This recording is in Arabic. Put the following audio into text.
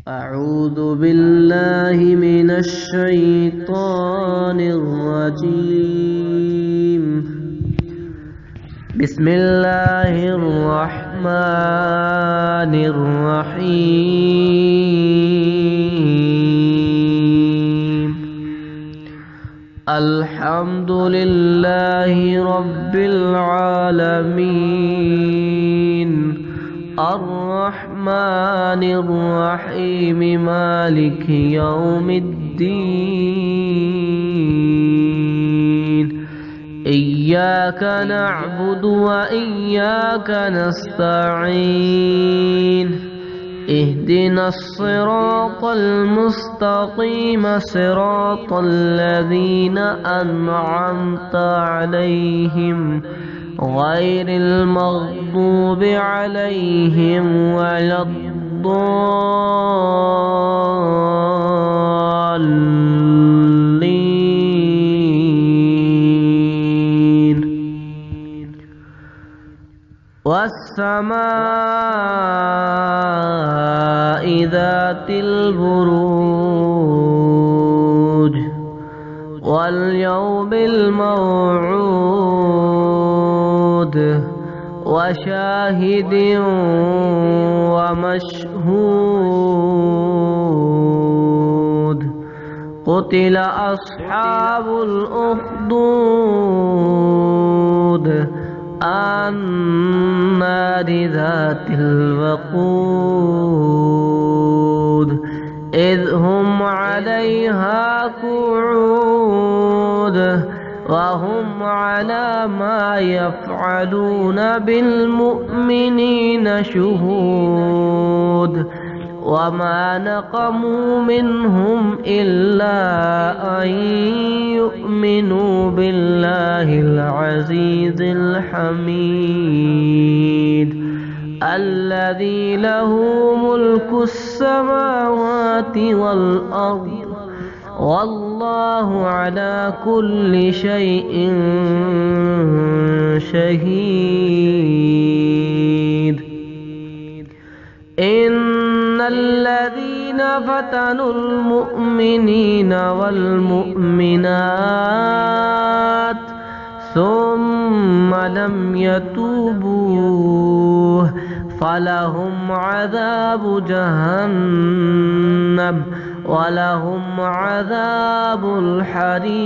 أعوذ بالله من الشيطان الرجيم. بسم الله الرحمن الرحيم. الحمد لله رب العالمين، الرحمن الرحيم، مالك يوم الدين. إياك نعبد وإياك نستعين. اهدنا الصراط المستقيم، صراط الذين أنعمت عليهم غير المغضوب عليهم ولا الضالين. والسماء ذات البروج واليوم الموعود وشاهد ومشهود. قتل أصحاب الأخدود النار ذات الوقود إذ هم عليها قعود وهم على ما يفعلون بالمؤمنين شهود. وما نقموا منهم إلا أن يؤمنوا بالله العزيز الحميد الذي له ملك السماوات والأرض والله على كل شيء شهيد. إن الذين فتنوا المؤمنين والمؤمنات ثم لم يتوبوا فلهم عذاب جهنم ولهم عذاب الحريق.